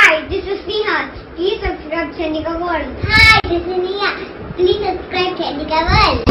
Hi, this is Neha. Please subscribe Chandika World. Hi, this is Neha. Please subscribe Chandika World.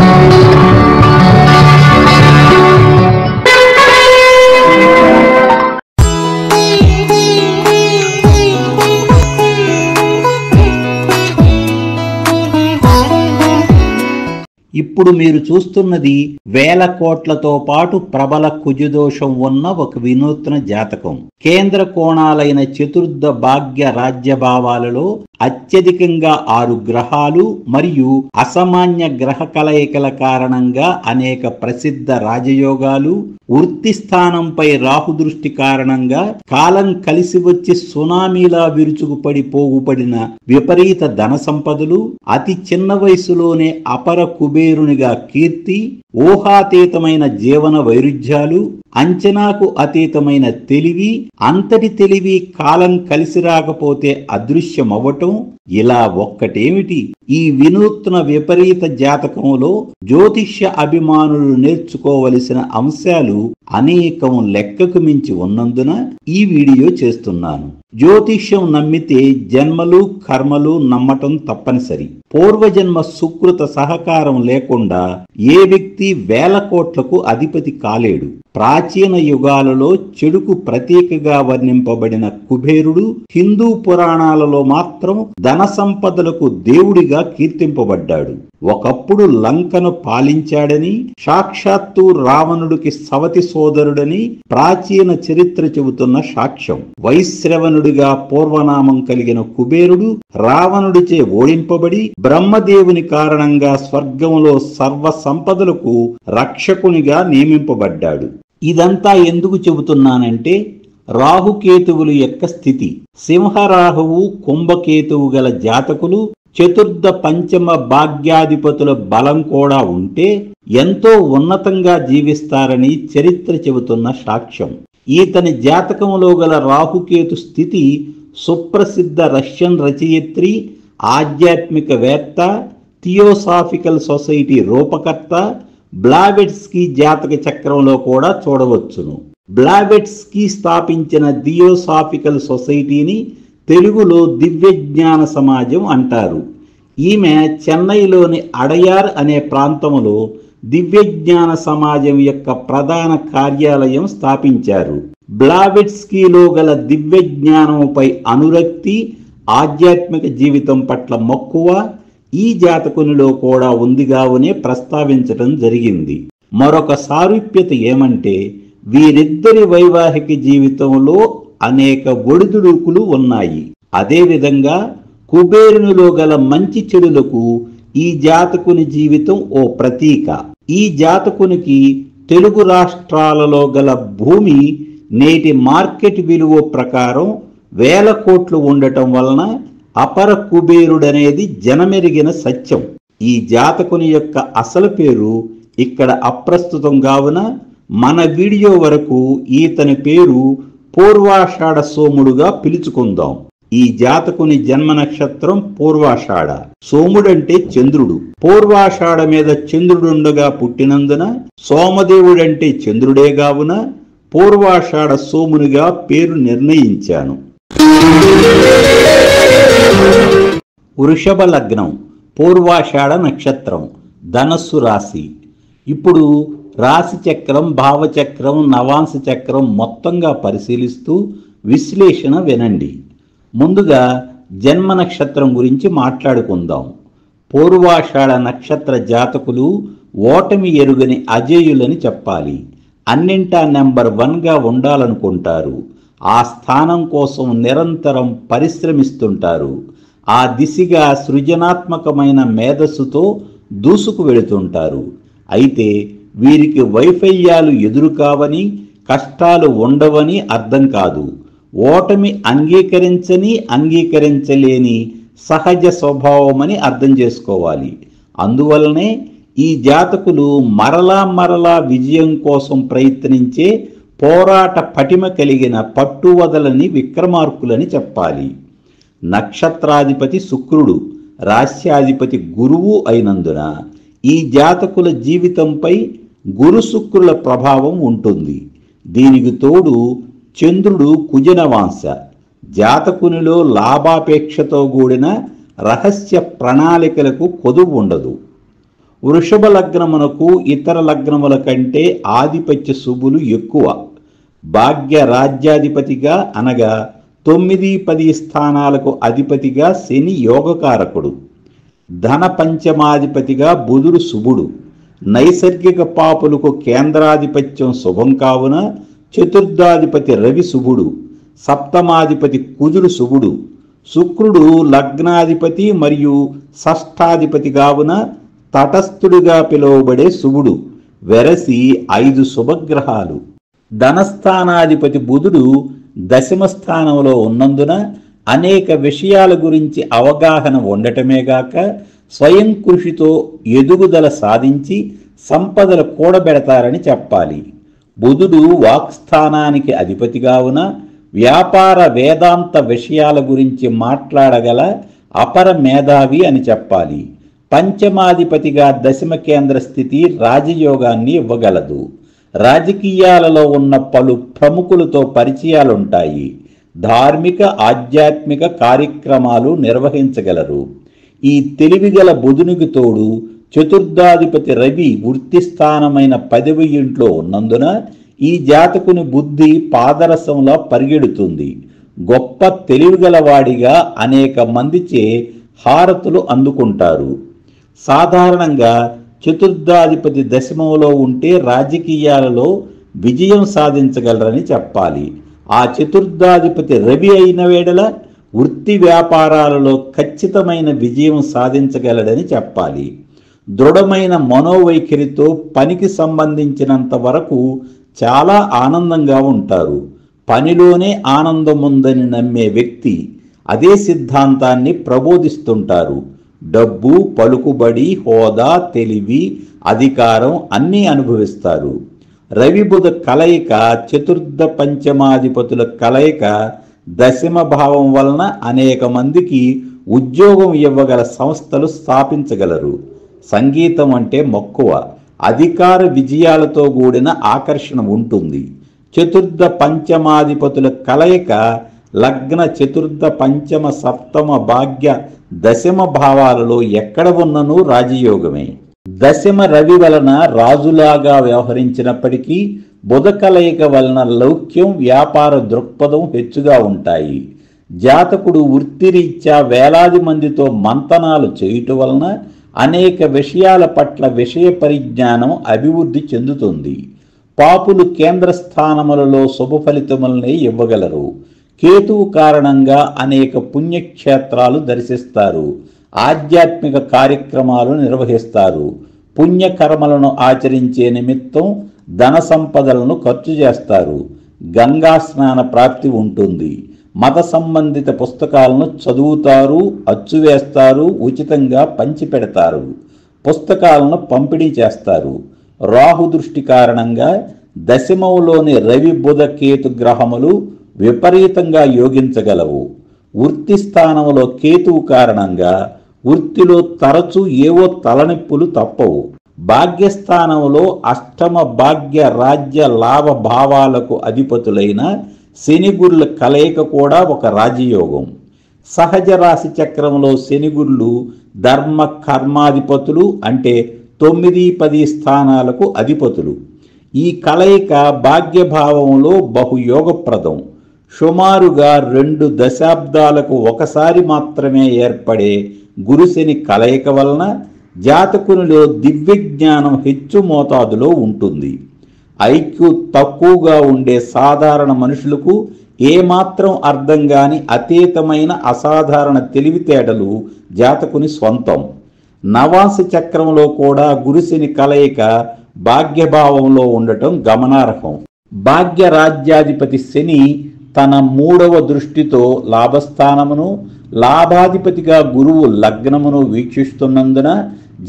ఇప్పుడు మీరు చూస్తున్నది వేల కోట్లతో పాటు ప్రబల కుజదోషం ఉన్న ఒక వినూత్న జాతకం. కేంద్ర కోణాలైన చతుర్థ భాగ్య రాజ్యభావాలలో అత్యధికంగా 6 గ్రహాలు మరియు అసామాన్య గ్రహ కలయికల కారణంగా అనేక ప్రసిద్ధ రాజయోగాలు, వృత్తి స్థానంపై రాహు దృష్టి కారణంగా కాలం కలిసి వచ్చి సునామీలా విరుచుకుపడి పోగుపడిన విపరీత ధన సంపదలు, అతి చిన్న వయసులోనే అపర కుబేరునిగా కీర్తి, ఊహాతీతమైన జీవన వైరుధ్యాలు, అంచనాకు అతీతమైన తెలివి, అంతటి తెలివి కాలం కలిసి రాకపోతే అదృశ్యమవ్వటం, ఇలా ఒక్కటేమిటి, ఈ వినూత్న విపరీత జాతకంలో జ్యోతిష్య అభిమానులు నేర్చుకోవలసిన అంశాలు అనేకం లెక్కకు మించి ఉన్నందున ఈ వీడియో చేస్తున్నాను. జ్యోతిష్యం నమ్మితే జన్మలు కర్మలు నమ్మటం తప్పనిసరి. పూర్వజన్మ సుకృత సహకారం లేకుండా ఏ వ్యక్తి వేల కోట్లకు అధిపతి కాలేడు. ప్రాచీన యుగాలలో చెడుకు ప్రతీకగా వర్ణింపబడిన కుబేరుడు హిందూ పురాణాలలో మాత్రం ధన సంపదలకు దేవుడిగా కీర్తింపబడ్డాడు. ఒకప్పుడు లంకను పాలించాడని, సాక్షాత్తు రావణుడికి సవతి సోదరుడని ప్రాచీన చరిత్ర చెబుతున్న సాక్ష్యం. వైశ్రవణుడిగా పూర్వనామం కలిగిన కుబేరుడు రావణుడిచే ఓడింపబడి బ్రహ్మదేవుని కారణంగా స్వర్గంలో సర్వ సంపదలకు రక్షకునిగా నియమింపబడ్డాడు. ఇదంతా ఎందుకు చెబుతున్నానంటే రాహుకేతువులు యొక్క స్థితి. సింహరాహువు కుంభకేతువు గల జాతకులు చతుర్థ పంచమ భాగ్యాధిపతుల బలం కూడా ఉంటే ఎంతో ఉన్నతంగా జీవిస్తారని చరిత్ర చెబుతున్న సాక్ష్యం. ఈతని జాతకంలో గల రాహుకేతు స్థితి సుప్రసిద్ధ రష్యన్ రచయిత్రి, ఆధ్యాత్మికవేత్త, థియోసాఫికల్ సొసైటీ రూపకర్త బ్లావెట్స్కీ జాతక చక్రంలో కూడా చూడవచ్చును. బ్లావెట్స్కీ స్థాపించిన థియోసాఫికల్ సొసైటీని తెలుగులో దివ్యజ్ఞాన సమాజం అంటారు. ఈమె చెన్నైలోని అడయార్ అనే ప్రాంతంలో దివ్యజ్ఞాన సమాజం యొక్క ప్రధాన కార్యాలయం స్థాపించారు. బ్లావెట్స్కీలో గల దివ్యజ్ఞానంపై అనురక్తి, ఆధ్యాత్మిక జీవితం పట్ల మక్కువ ఈ జాతకునిలో కూడా ఉందిగానే ప్రస్తావించడం జరిగింది. మరొక సారూప్యత ఏమంటే వీరిద్దరి వైవాహిక జీవితంలో అనేక ఒడిదుడుకులు ఉన్నాయి. అదేవిధంగా కుబేరునిలో గల మంచి చెడులకు ఈ జాతకుని జీవితం ఓ ప్రతీక. ఈ జాతకునికి తెలుగు రాష్ట్రాలలో గల భూమి నేటి మార్కెట్ విలువ ప్రకారం వేల కోట్లు ఉండటం వలన అపర కుబేరుడనేది జనమెరిగిన సత్యం. ఈ జాతకుని యొక్క అసలు పేరు ఇక్కడ అప్రస్తుతం కావున మన వీడియో వరకు ఈతని పేరు పూర్వాషాఢ సోముడుగా పిలుచుకుందాం. ఈ జాతకుని జన్మ నక్షత్రం పూర్వాషాఢ. సోముడంటే చంద్రుడు. పూర్వాషాఢ మీద చంద్రుడుండగా పుట్టినందున సోమదేవుడంటే చంద్రుడే కావున పూర్వాషాఢ సోమునిగా పేరు నిర్ణయించాను. వృషభ లగ్నం, పూర్వాషాఢ నక్షత్రం, ధనస్సు రాశి. ఇప్పుడు రాశి చక్రం, భావచక్రం, నవాంశ చక్రం మొత్తంగా పరిశీలిస్తూ విశ్లేషణ వినండి. ముందుగా జన్మ నక్షత్రం గురించి మాట్లాడుకుందాం. పూర్వాషాఢ నక్షత్ర జాతకులు ఓటమి ఎరుగని అజేయులని చెప్పాలి. అన్నింటా నెంబర్ 1గా ఉండాలనుకుంటారు. ఆ స్థానం కోసం నిరంతరం పరిశ్రమిస్తుంటారు. ఆ దిశగా సృజనాత్మకమైన మేధస్సుతో దూసుకు వెళుతుంటారు. అయితే వీరికి వైఫల్యాలు ఎదురు కావని, కష్టాలు ఉండవని అర్థం కాదు. ఓటమి అంగీకరించలేని సహజ స్వభావమని అర్థం చేసుకోవాలి. అందువలనే ఈ జాతకులు మరలా విజయం కోసం ప్రయత్నించే పోరాట పటిమ కలిగిన పట్టువదలని విక్రమార్కులని చెప్పాలి. నక్షత్రాధిపతి శుక్రుడు, రాశ్యాధిపతి గురువు అయినందున ఈ జాతకుల జీవితంపై గురు శుక్రుల ప్రభావం ఉంటుంది. దీనికి తోడు చంద్రుడు కుజనవాంశ, జాతకునిలో లాభాపేక్షతో కూడిన రహస్య ప్రణాళికలకు కొదువు ఉండదు. వృషభ లగ్నమునకు ఇతర లగ్నముల కంటే ఆధిపత్య శుభులు ఎక్కువ. భాగ్య రాజ్యాధిపతిగా అనగా 9, 10 స్థానాలకు అధిపతిగా శని యోగకారకుడు. ధన పంచమాధిపతిగా బుధుడు శుభుడు. నైసర్గిక పాపులకు కేంద్రాధిపత్యం శుభం కావున చతుర్థాధిపతి రవి శుభుడు. సప్తమాధిపతి కుజుడు శుభుడు. శుక్రుడు లగ్నాధిపతి మరియు షష్ఠాధిపతి కావున తటస్థుడిగా పిలువబడే శుభుడు. వెరసి 5 శుభగ్రహాలు. ధనస్థానాధిపతి బుధుడు దశమ స్థానంలో ఉన్నందున అనేక విషయాల గురించి అవగాహన ఉండటమేగాక స్వయం కృషితో ఎదుగుదల సాధించి సంపదలు కూడబెడతారని చెప్పాలి. బుధుడు వాక్స్థానానికి అధిపతి కావున వ్యాపార వేదాంత విషయాల గురించి మాట్లాడగల అపర మేధావి అని చెప్పాలి. పంచమాధిపతిగా దశమ కేంద్ర స్థితి రాజయోగాన్ని ఇవ్వగలదు. రాజకీయాలలో ఉన్న పలు ప్రముఖులతో పరిచయాలుంటాయి. ధార్మిక ఆధ్యాత్మిక కార్యక్రమాలు నిర్వహించగలరు. ఈ తెలివిగల బుధునికి తోడు చతుర్థాధిపతి రవి వృత్తి స్థానమైన 10వ ఇంట్లో ఉన్నందున ఈ జాతకుని బుద్ధి పాదరసంలో పరిగెడుతుంది. గొప్ప తెలివిగలవాడిగా అనేక మందిచే హారతులు అందుకుంటారు. సాధారణంగా చతుర్థాధిపతి దశమంలో ఉంటే రాజకీయాలలో విజయం సాధించగలరని చెప్పాలి. ఆ చతుర్థాధిపతి రవి అయిన వేళల వృత్తి వ్యాపారాలలో ఖచ్చితమైన విజయం సాధించగలడని చెప్పాలి. దృఢమైన మనోవైఖరితో పనికి సంబంధించినంత వరకు చాలా ఆనందంగా ఉంటారు. పనిలోనే ఆనందం ఉందని నమ్మే వ్యక్తి అదే సిద్ధాంతాన్ని ప్రబోధిస్తుంటారు. డబ్బు, పలుకుబడి, హోదా, తెలివి, అధికారం అన్నీ అనుభవిస్తారు. రవి బుధ కలయిక, చతుర్థ పంచమాధిపతుల కలయిక దశమ భావం వలన అనేక మందికి ఉద్యోగం ఇవ్వగల సంస్థలు స్థాపించగలరు. సంగీతం అంటే మక్కువ, అధికార విజయాలతో కూడిన ఆకర్షణ ఉంటుంది. చతుర్థ పంచమాధిపతుల కలయిక లగ్న చతుర్థ పంచమ సప్తమ భాగ్య దశమ భావాలలో ఎక్కడ ఉన్ననూ రాజయోగమే. దశమ రవి వలన రాజులాగా వ్యవహరించినప్పటికీ బుధ కలయిక వలన లౌక్యం, వ్యాపార దృక్పథం హెచ్చుగా ఉంటాయి. జాతకుడు వృత్తిరీత్యా వేలాది మందితో మంతనాలు చేయుట వలన అనేక విషయాల పట్ల విషయ పరిజ్ఞానం అభివృద్ధి చెందుతుంది. పాపులు కేంద్ర స్థానములలో శుభ ఫలితములనే ఇవ్వగలరు. కేతువు కారణంగా అనేక పుణ్యక్షేత్రాలు దర్శిస్తారు. ఆధ్యాత్మిక కార్యక్రమాలు నిర్వహిస్తారు. పుణ్యకర్మలను ఆచరించే నిమిత్తం ధన సంపదలను ఖర్చు చేస్తారు. గంగా స్నాన ప్రాప్తి ఉంటుంది. మత సంబంధిత పుస్తకాలను చదువుతారు, అచ్చువేస్తారు, ఉచితంగా పంచిపెడతారు. పుస్తకాలను పంపిణీ చేస్తారు. రాహు దృష్టి కారణంగా దశమంలోని రవి బుధ కేతు గ్రహములు విపరీతంగా యోగించగలవు. వృత్తి స్థానంలో కేతువు కారణంగా వృత్తిలో తరచూ ఏవో తలనొప్పులు తప్పవు. భాగ్యస్థానంలో అష్టమ భాగ్య రాజ్య లాభ భావాలకు అధిపతులైన శనిగురుల కలయిక కూడా ఒక రాజయోగం. సహజ రాశి చక్రంలో శనిగురులు ధర్మ కర్మాధిపతులు, అంటే 9, 10 స్థానాలకు అధిపతులు. ఈ కలయిక భాగ్యభావంలో బహుయోగప్రదం. సుమారుగా 2 దశాబ్దాలకు ఒకసారి మాత్రమే ఏర్పడే గురుశని కలయిక వలన జాతకునిలో దివ్యజ్ఞానం హెచ్చు మోతాదులో ఉంటుంది. ఐక్యూ తక్కువగా ఉండే సాధారణ మనుషులకు ఏమాత్రం అర్థం కాని అతీతమైన అసాధారణ తెలివితేటలు జాతకుని స్వంతం. నవాంశ చక్రంలో కూడా గురుశని కలయిక భాగ్యభావంలో ఉండటం గమనార్హం. భాగ్య రాజ్యాధిపతి శని తన 3వ దృష్టితో లాభస్థానమును, లాభాధిపతిగా గురువు లగ్నమును వీక్షిస్తున్నందున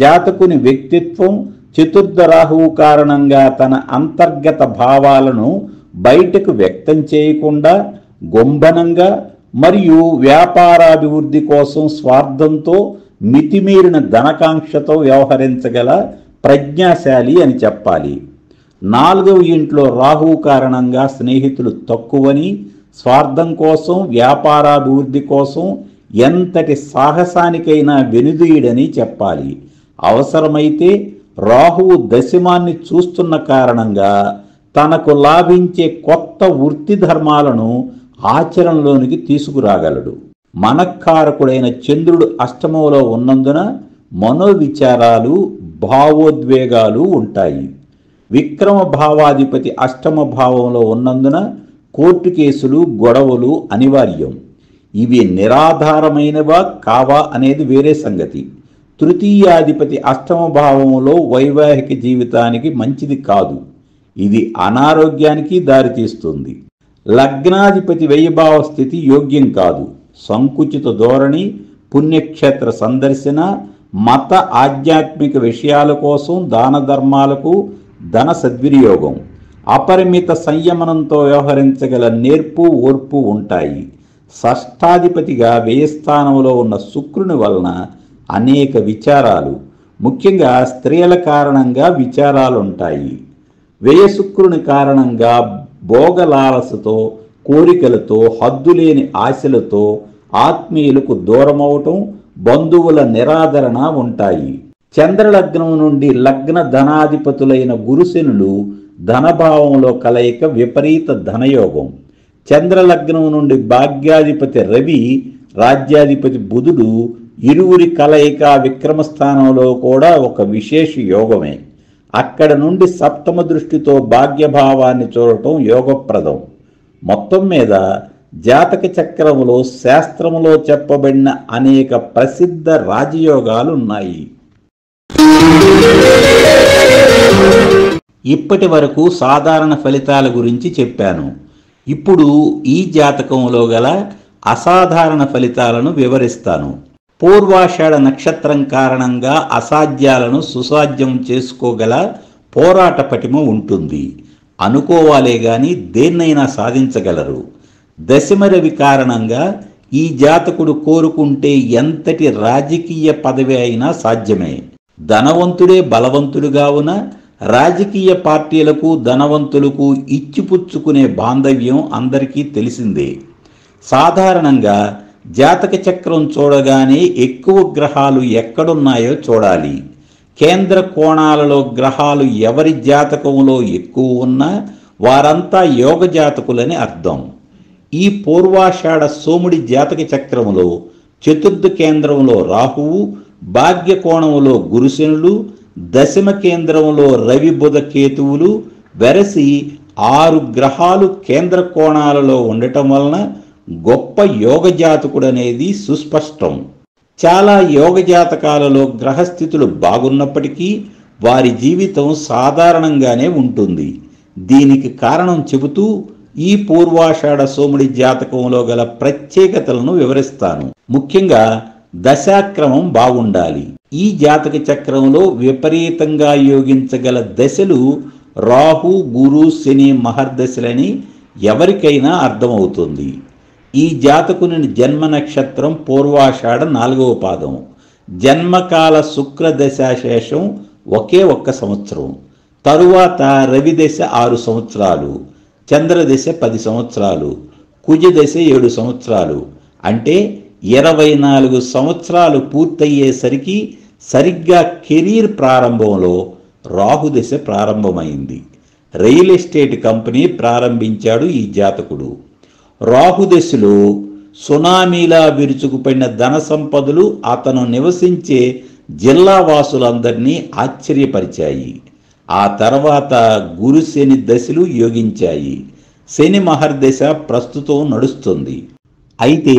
జాతకుని వ్యక్తిత్వం చతుర్థ రాహువు కారణంగా తన అంతర్గత భావాలను బయటకు వ్యక్తం చేయకుండా గొంబనంగా మరియు వ్యాపారాభివృద్ధి కోసం స్వార్థంతో మితిమీరిన ధనకాంక్షతో వ్యవహరించగల ప్రజ్ఞాశాలి అని చెప్పాలి. 4వ ఇంట్లో రాహువు కారణంగా స్నేహితులు తక్కువని, స్వార్థం కోసం, వ్యాపారాభివృద్ధి కోసం ఎంతటి సాహసానికైనా వెనుదీయుడని చెప్పాలి. అవసరమైతే రాహువు దశమాన్ని చూస్తున్న కారణంగా తనకు లాభించే కొత్త వృత్తి ధర్మాలను ఆచరణలోనికి తీసుకురాగలడు. మనఃకారకుడైన చంద్రుడు అష్టమంలో ఉన్నందున మనోవిచారాలు, భావోద్వేగాలు ఉంటాయి. విక్రమ భావాధిపతి అష్టమ భావంలో ఉన్నందున కోర్టు కేసులు, గొడవలు అనివార్యం. ఇవి నిరాధారమైనవా కావా అనేది వేరే సంగతి. తృతీయాధిపతి అష్టమ భావంలో వైవాహిక జీవితానికి మంచిది కాదు. ఇది అనారోగ్యానికి దారితీస్తుంది. లగ్నాధిపతి వ్యయభావ స్థితి యోగ్యం కాదు. సంకుచిత ధోరణి, పుణ్యక్షేత్ర సందర్శన, మత ఆధ్యాత్మిక విషయాల కోసం దాన ధర్మాలకు ధన సద్వినియోగం, అపరిమిత సంయమనంతో వ్యవహరించగల నేర్పు, ఓర్పు ఉంటాయి. షష్ఠాధిపతిగా వ్యయస్థానంలో ఉన్న శుక్రుని వలన అనేక విచారాలు, ముఖ్యంగా స్త్రీల కారణంగా విచారాలుంటాయి. వ్యయశుక్రుని కారణంగా భోగలాలసతో, కోరికలతో, హద్దులేని ఆశలతో ఆత్మీయులకు దూరమవటం, బంధువుల నిరాదరణ ఉంటాయి. చంద్రలగ్నం నుండి లగ్న ధనాధిపతులైన గురుశనులు ధనభావంలో కలయిక విపరీత ధనయోగం. చంద్రలగ్నం నుండి భాగ్యాధిపతి రవి, రాజ్యాధిపతి బుధుడు ఇరువురి కలయిక విక్రమస్థానంలో కూడా ఒక విశేష యోగమే. అక్కడ నుండి సప్తమ దృష్టితో భాగ్యభావాన్ని చూడటం యోగప్రదం. మొత్తం మీద జాతక చక్రములో శాస్త్రములో చెప్పబడిన అనేక ప్రసిద్ధ రాజయోగాలు ఉన్నాయి. ఇప్పటి వరకు సాధారణ ఫలితాల గురించి చెప్పాను. ఇప్పుడు ఈ జాతకంలో గల అసాధారణ ఫలితాలను వివరిస్తాను. పూర్వాషాఢ నక్షత్రం కారణంగా అసాధ్యాలను సుసాధ్యం చేసుకోగల పోరాట పటిమ ఉంటుంది. అనుకోవాలే గాని దేన్నైనా సాధించగలరు. దశమ రవి కారణంగా ఈ జాతకుడు కోరుకుంటే ఎంతటి రాజకీయ పదవి అయినా సాధ్యమే. ధనవంతుడే బలవంతుడుగా ఉన్న రాజకీయ పార్టీలకు, ధనవంతులకు ఇచ్చిపుచ్చుకునే బాంధవ్యం అందరికీ తెలిసిందే. సాధారణంగా జాతక చక్రం చూడగానే ఎక్కువ గ్రహాలు ఎక్కడున్నాయో చూడాలి. కేంద్ర కోణాలలో గ్రహాలు ఎవరి జాతకంలో ఎక్కువ ఉన్నా వారంతా యోగ జాతకులని అర్థం. ఈ పూర్వాషాఢ సోముడి జాతక చక్రములో చతుర్థ కేంద్రంలో రాహువు, భాగ్య కోణములో గురుశనులు, దశమ కేంద్రంలో రవి, బుధ, కేతువులు వెరసి 6 గ్రహాలు కేంద్ర కోణాలలో ఉండటం వలన గొప్ప యోగ జాతకుడనేది సుస్పష్టం. చాలా యోగ జాతకాలలో గ్రహస్థితులు బాగున్నప్పటికీ వారి జీవితం సాధారణంగానే ఉంటుంది. దీనికి కారణం చెబుతూ ఈ పూర్వాషాఢ సోముడి జాతకంలో గల ప్రత్యేకతలను వివరిస్తాను. ముఖ్యంగా దశాక్రమం బాగుండాలి. ఈ జాతక చక్రంలో విపరీతంగా యోగించగల దశలు రాహు, గురు, శని మహర్దశలని ఎవరికైనా అర్థమవుతుంది. ఈ జాతకుని జన్మ నక్షత్రం పూర్వాషాఢ 4వ పాదం. జన్మకాల శుక్ర దశాశేషం ఒకే ఒక్క సంవత్సరం. తరువాత రవి దశ 6 సంవత్సరాలు, చంద్రదశ 10 సంవత్సరాలు, కుజదశ 7 సంవత్సరాలు. అంటే 24 సంవత్సరాలు పూర్తయ్యేసరికి సరిగ్గా కెరీర్ ప్రారంభంలో రాహుదశ ప్రారంభమైంది. రియల్ ఎస్టేట్ కంపెనీ ప్రారంభించాడు ఈ జాతకుడు. రాహుదశలో సునామీలా విరుచుకుపడిన ధన సంపదలు అతను నివసించే జిల్లా వాసులందరినీ ఆశ్చర్యపరిచాయి. ఆ తర్వాత గురు శని దశలు యోగించాయి. శని మహర్దశ ప్రస్తుతం నడుస్తుంది. అయితే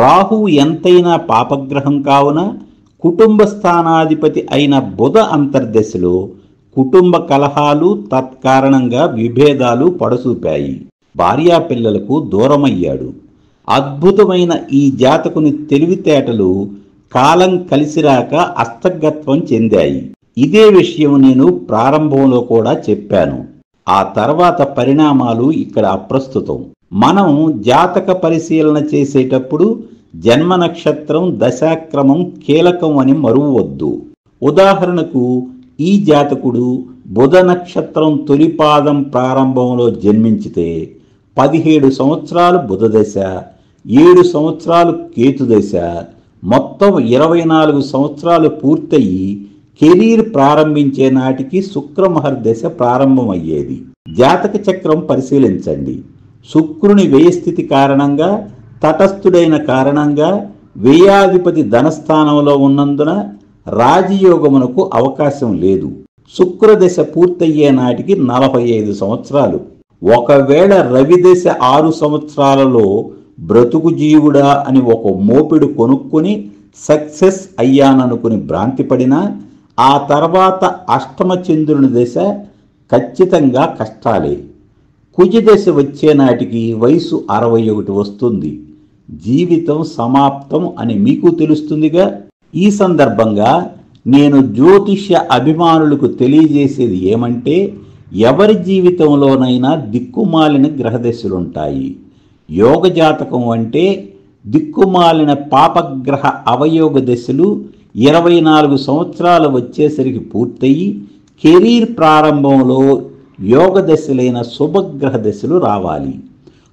రాహువు ఎంతైనా పాపగ్రహం కావున కుటుంబ స్థానాధిపతి అయిన బుధ అంతర్దశలో కుటుంబ కలహాలు, తత్కారణంగా విభేదాలు పడసూపాయి. భార్యాపిల్లలకు దూరమయ్యాడు. అద్భుతమైన ఈ జాతకుని తెలివితేటలు కాలం కలిసిరాక అస్తగత్వం చెందాయి. ఇదే విషయం నేను ప్రారంభంలో కూడా చెప్పాను. ఆ తర్వాత పరిణామాలు ఇక్కడ అప్రస్తుతం. మనం జాతక పరిశీలన చేసేటప్పుడు జన్మ నక్షత్రం, దశాక్రమం కీలకం అని మరువవద్దు. ఉదాహరణకు ఈ జాతకుడు బుధ నక్షత్రం తొలిపాదం ప్రారంభంలో జన్మించితే 17 సంవత్సరాలు బుధదశ, 7 సంవత్సరాలు కేతుదశ, మొత్తం 24 సంవత్సరాలు పూర్తయి కెరీర్ ప్రారంభించే నాటికి శుక్రమహర్దశ ప్రారంభమయ్యేది. జాతక చక్రం పరిశీలించండి. శుక్రుని వ్యయస్థితి కారణంగా, తటస్థుడైన కారణంగా వ్యయాధిపతి ధనస్థానంలో ఉన్నందున రాజయోగమునకు అవకాశం లేదు. శుక్రదశ పూర్తయ్యే నాటికి 45 సంవత్సరాలు. ఒకవేళ రవిదశ 6 సంవత్సరాలలో బ్రతుకు జీవుడా అని ఒక మోపిడు కొనుక్కొని సక్సెస్ అయ్యాననుకుని భ్రాంతిపడినా ఆ తర్వాత అష్టమ చంద్రుని దశ ఖచ్చితంగా కష్టాలే. కుజదశ వచ్చే నాటికి వయసు 61 వస్తుంది. జీవితం సమాప్తం అని మీకు తెలుస్తుందిగా. ఈ సందర్భంగా నేను జ్యోతిష్య అభిమానులకు తెలియజేసేది ఏమంటే, ఎవరి జీవితంలోనైనా దిక్కుమాలిన గ్రహదశలుంటాయి. యోగ జాతకం అంటే దిక్కుమాలిన పాపగ్రహ అవయోగ దశలు 24 సంవత్సరాలు వచ్చేసరికి పూర్తయి కెరీర్ ప్రారంభంలో యోగ దశలైన శుభగ్రహ దశలు రావాలి.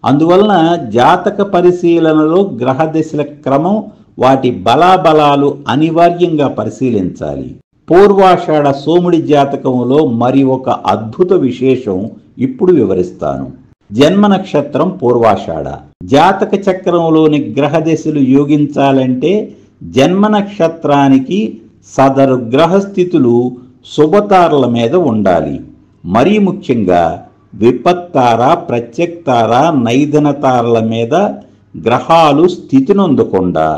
అందువలన జాతక పరిశీలనలో గ్రహ దశల క్రమం, వాటి బలాబలాలు అనివార్యంగా పరిశీలించాలి. పూర్వాషాఢ సోముడి జాతకంలో మరి ఒక అద్భుత విశేషం ఇప్పుడు వివరిస్తాను. జన్మ నక్షత్రం పూర్వాషాఢ. జాతక చక్రంలోని గ్రహ దశలు యోగించాలంటే జన్మ నక్షత్రానికి సదరు గ్రహస్థితులు శుభతారల మీద ఉండాలి. మరీ ముఖ్యంగా విపత్తార, ప్రత్యక్తార, నైదనతారల మీద గ్రహాలు స్థితినొందకుండా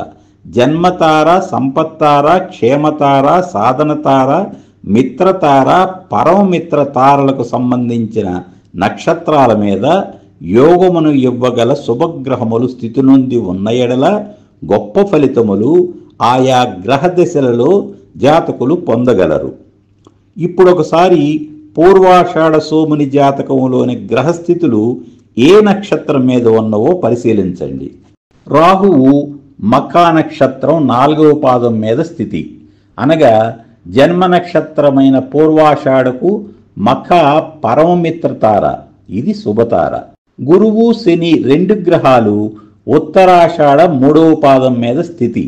జన్మతార, సంపత్తార, క్షేమతార, సాధనతార, మిత్రతార, పరమమిత్ర తారలకు సంబంధించిన నక్షత్రాల మీద యోగమును ఇవ్వగల శుభగ్రహములు స్థితి నుండి ఉన్న ఎడల గొప్ప ఫలితములు ఆయా గ్రహ దశలలో జాతకులు పొందగలరు. ఇప్పుడొకసారి పూర్వాషాఢ సోముని జాతకంలోని గ్రహస్థితులు ఏ నక్షత్రం మీద ఉన్నవో పరిశీలించండి. రాహువు మఖా నక్షత్రం 4వ పాదం మీద స్థితి, అనగా జన్మ నక్షత్రమైన పూర్వాషాఢకు మఖ పరమమిత్రతార, ఇది శుభతార. గురువు, శని 2 గ్రహాలు ఉత్తరాషాఢ 3వ పాదం మీద స్థితి,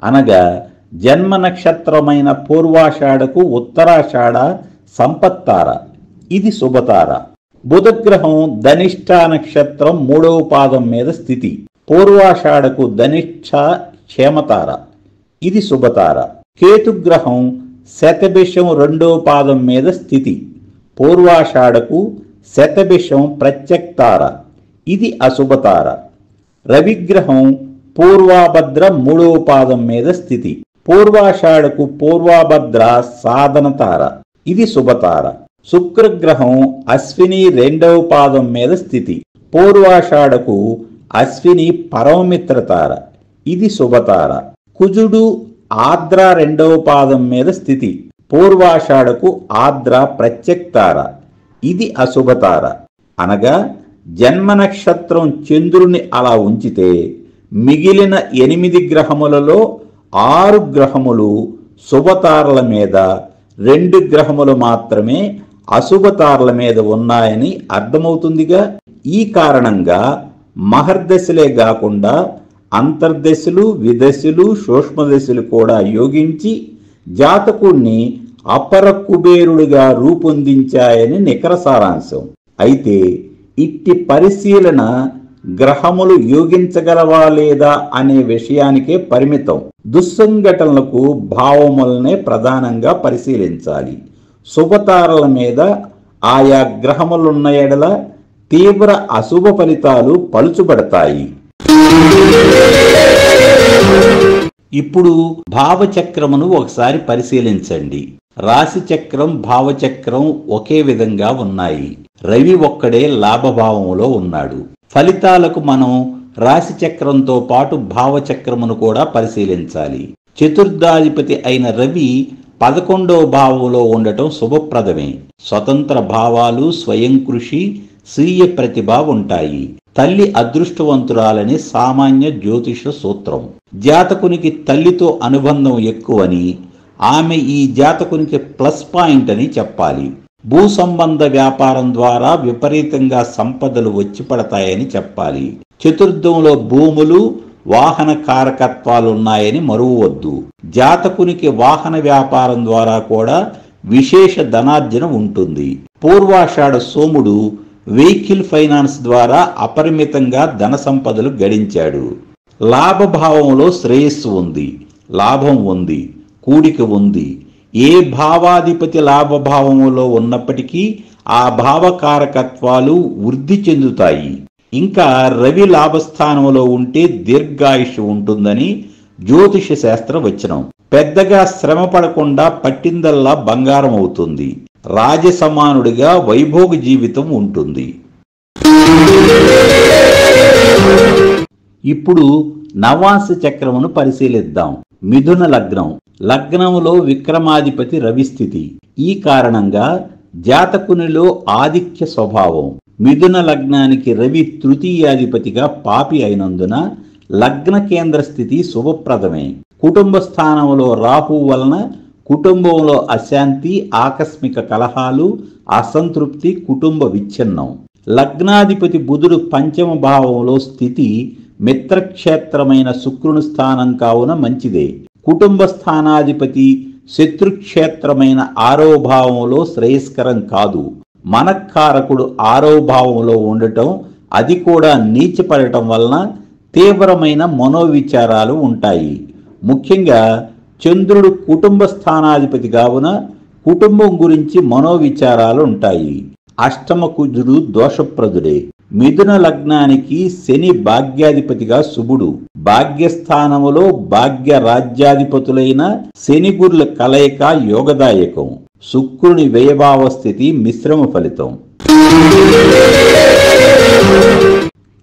అనగా జన్మ నక్షత్రమైన పూర్వాషాఢకు ఉత్తరాషాఢ సంపత్తార, ఇది శుభతార. బుధగ్రహం ధనిష్ఠ నక్షత్రం 3వ పాదం మీద స్థితి, పూర్వాషాఢకు ధనిష్ఠ క్షేమతార, ఇది శుభతార. కేతుగ్రహం శతభిషం 2వ పాదం మీద స్థితి, పూర్వాషాఢకు శతభిషం ప్రత్యక్తార, ఇది అశుభతార. రవిగ్రహం పూర్వాభద్ర 3వ పాదం మీద స్థితి, పూర్వాషాఢకు పూర్వాభద్ర సాధనతార, ఇది శుభతార. శుక్రగ్రహం అశ్విని 2వ పాదం మీద స్థితి, పూర్వాషాఢకు అశ్విని పరమమిత్రతార, ఇది శుభతార. కుజుడు ఆర్ద్ర 2వ పాదం మీద స్థితి, పూర్వాషాఢకు ఆర్ద్ర ప్రత్యక్తార, ఇది అశుభతార. అనగా జన్మ నక్షత్రం చంద్రుని అలా ఉంచితే మిగిలిన 8 గ్రహములలో 6 గ్రహములు శుభతారల మీద, 2 గ్రహములు మాత్రమే అశుభతారల మీద ఉన్నాయని అర్థమవుతుందిగా. ఈ కారణంగా మహర్దశలే కాకుండా అంతర్దశలు, విదశలు, సూక్ష్మదశలు కూడా యోగించి జాతకుణ్ణి అపర కుబేరుడిగా రూపొందించాయని నికర సారాంశం. అయితే ఇట్టి పరిశీలన గ్రహములు యోగించగలవా లేదా అనే విషయానికే పరిమితం. దుస్సంఘటనలకు భావములనే ప్రధానంగా పరిశీలించాలి. శుభతారల మీద ఆయా గ్రహములున్న ఎడల తీవ్ర అశుభ ఫలితాలు పలుచుబడతాయి. ఇప్పుడు భావచక్రమును ఒకసారి పరిశీలించండి. రాశి చక్రం, భావచక్రం ఒకే విధంగా ఉన్నాయి. రవి ఒక్కడే లాభభావములో ఉన్నాడు. ఫలితాలకు మనం రాశి చక్రంతో పాటు భావచక్రమును కూడా పరిశీలించాలి. చతుర్థాధిపతి అయిన రవి 11వ భావంలో ఉండటం శుభప్రదమే. స్వతంత్ర భావాలు, స్వయం కృషి, స్వీయ ప్రతిభ ఉంటాయి. తల్లి అదృష్టవంతురాలని సామాన్య జ్యోతిష సూత్రం. జాతకునికి తల్లితో అనుబంధం ఎక్కువని, ఆమె ఈ జాతకునికి ప్లస్ పాయింట్ అని చెప్పాలి. భూ సంబంధ వ్యాపారం ద్వారా విపరీతంగా సంపదలు వచ్చి పడతాయని చెప్పాలి. చతుర్థంలో భూములు, వాహన కారకత్వాలున్నాయని మరువవద్దు. జాతకునికి వాహన వ్యాపారం ద్వారా కూడా విశేష ధనార్జన ఉంటుంది. పూర్వాషాఢ సోముడు వెహికల్ ఫైనాన్స్ ద్వారా అపరిమితంగా ధన సంపదలు గడించాడు. లాభభావంలో శ్రేయస్సు ఉంది, లాభం ఉంది, కూడిక ఉంది. ఏ భావాధిపతి లాభభావంలో ఉన్నప్పటికీ ఆ భావకారకత్వాలు వృద్ధి చెందుతాయి. ఇంకా రవి లాభస్థానంలో ఉంటే దీర్ఘాయుష్ ఉంటుందని జ్యోతిష శాస్త్ర వచనం. పెద్దగా శ్రమ పడకుండా పట్టిందల్లా బంగారం అవుతుంది. రాజసమానుడిగా వైభోగ జీవితం ఉంటుంది. ఇప్పుడు నవాంశ చక్రమును పరిశీలిద్దాం. మిథున లగ్నం. లగ్నములో విక్రమాధిపతి రవి స్థితి. ఈ కారణంగా జాతకునిలో ఆధిక్య స్వభావం. మిథున లగ్నానికి రవి తృతీయాధిపతిగా పాపి అయినందున లగ్న కేంద్ర స్థితి శుభప్రదమే. కుటుంబ స్థానంలో రాహు వలన కుటుంబంలో అశాంతి, ఆకస్మిక కలహాలు, అసంతృప్తి, కుటుంబ విచ్ఛిన్నం. లగ్నాధిపతి బుధుడు పంచమ భావంలో స్థితి మిత్రక్షేత్రమైన శుక్రుని స్థానం కావున మంచిదే. కుటుంబ స్థానాధిపతి శత్రుక్షేత్రమైన 6వ భావంలో శ్రేయస్కరం కాదు. మనఃకారకుడు 6వ భావంలో ఉండటం, అది కూడా నీచపడటం వలన తీవ్రమైన మనోవిచారాలు ఉంటాయి. ముఖ్యంగా చంద్రుడు కుటుంబ స్థానాధిపతి కావున కుటుంబం గురించి మనోవిచారాలు ఉంటాయి. అష్టమ కుజుడు దోషప్రదుడే. మిథున లగ్నానికి శని భాగ్యాధిపతిగా శుభుడు. భాగ్యస్థానములో భాగ్య రాజ్యాధిపతులైన శని గురుల కలయిక యోగదాయకం. శుక్రుని వ్యయభావ స్థితి మిశ్రమ ఫలితం.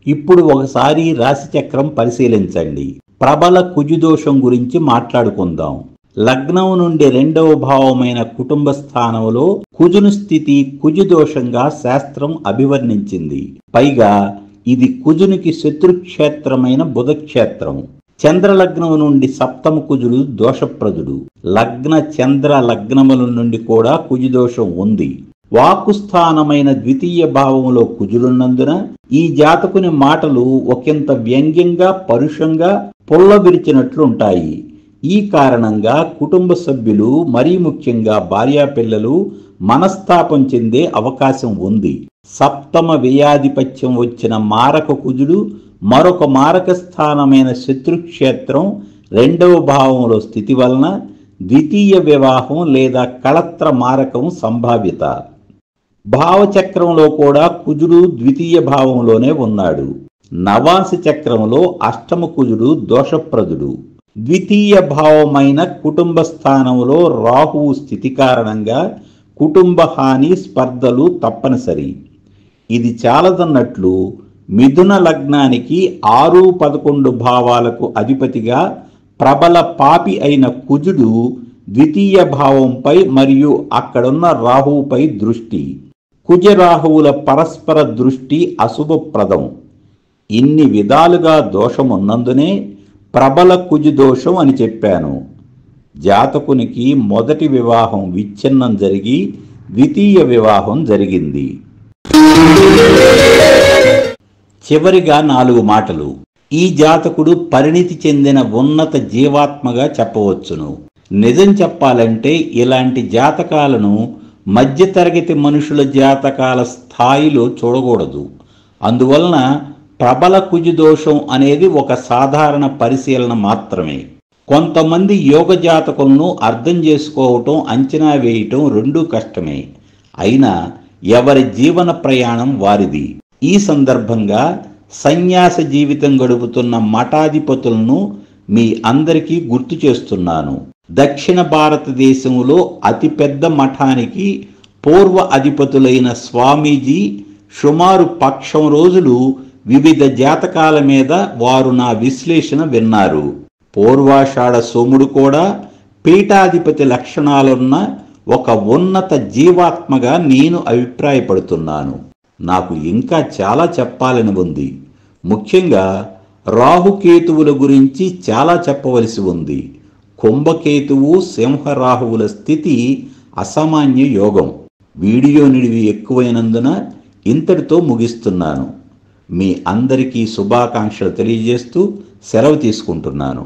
ఇప్పుడు ఒకసారి రాశిచక్రం పరిశీలించండి. ప్రబల కుజుదోషం గురించి మాట్లాడుకుందాం. లగ్నం నుండి 2వ భావమైన కుటుంబ స్థానంలో కుజుని స్థితి కుజుదోషంగా శాస్త్రం అభివర్ణించింది. పైగా ఇది కుజునికి శత్రుక్షేత్రమైన బుధక్షేత్రం. చంద్రలగ్నం నుండి సప్తమ కుజుడు దోషప్రదుడు. లగ్న చంద్ర లగ్నముల నుండి కూడా కుజుదోషం ఉంది. వాకుస్థానమైన ద్వితీయ భావంలో కుజుడున్నందున ఈ జాతకుని మాటలు ఒకంత వ్యంగ్యంగా, పరుషంగా, పొల్లబిరిచినట్లుంటాయి. ఈ కారణంగా కుటుంబ సభ్యులు, మరీ ముఖ్యంగా భార్యాపిల్లలు మనస్తాపం చెందే అవకాశం ఉంది. సప్తమ వ్యయాధిపత్యం వచ్చిన మారక కుజుడు మరొక మారక స్థానమైన శత్రుక్షేత్రం 2వ భావంలో స్థితి వలన ద్వితీయ వివాహం లేదా కళత్ర మారకం సంభావ్యత. భావచక్రంలో కూడా కుజుడు ద్వితీయ భావంలోనే ఉన్నాడు. నవాంశ చక్రంలో అష్టమ కుజుడు దోషప్రదుడు. ద్వితీయ భావమైన కుటుంబ స్థానంలో రాహువు స్థితి కారణంగా కుటుంబ హాని, స్పర్ధలు తప్పనిసరి. ఇది చాలదన్నట్లు మిథున లగ్నానికి 6, 11 భావాలకు అధిపతిగా ప్రబల పాపి అయిన కుజుడు ద్వితీయ భావంపై మరియు అక్కడున్న రాహువుపై దృష్టి. కుజరాహువుల పరస్పర దృష్టి అశుభప్రదం. ఇన్ని విధాలుగా దోషమున్నందునే ప్రబల కుజు దోషం అని చెప్పాను. జాతకునికి మొదటి వివాహం విచ్ఛిన్నం జరిగి ద్వితీయ వివాహం జరిగింది. చివరిగా 4 మాటలు. ఈ జాతకుడు పరిణితి చెందిన ఉన్నత జీవాత్మగా చెప్పవచ్చును. నిజం చెప్పాలంటే ఇలాంటి జాతకాలను మధ్యతరగతి మనుషుల జాతకాల స్థాయిలో చూడకూడదు. అందువలన ప్రబల కుజు దోషం అనేది ఒక సాధారణ పరిశీలన మాత్రమే. కొంతమంది యోగ జాతకులను అర్థం చేసుకోవటం, అంచనా వేయటం రెండూ కష్టమే. అయినా ఎవరి జీవన ప్రయాణం వారిది. ఈ సందర్భంగా సన్యాస జీవితం గడుపుతున్న మఠాధిపతులను మీ అందరికీ గుర్తు చేస్తున్నాను. దక్షిణ భారతదేశంలో అతిపెద్ద మఠానికి పూర్వ అధిపతులైన స్వామీజీ సుమారు పక్షం రోజులు వివిధ జాతకాల మీద వారు నా విశ్లేషణ విన్నారు. పూర్వాషాఢ సోముడు కూడా పీఠాధిపతి లక్షణాలున్న ఒక ఉన్నత జీవాత్మగా నేను అభిప్రాయపడుతున్నాను. నాకు ఇంకా చాలా చెప్పాలని ఉంది. ముఖ్యంగా రాహుకేతువుల గురించి చాలా చెప్పవలసి ఉంది. కుంభకేతువు, సింహరాహువుల స్థితి అసామాన్య యోగం. వీడియో నిడివి ఎక్కువైనందున ఇంతటితో ముగిస్తున్నాను. మీ అందరికీ శుభాకాంక్షలు తెలియజేస్తూ సెలవు తీసుకుంటున్నాను.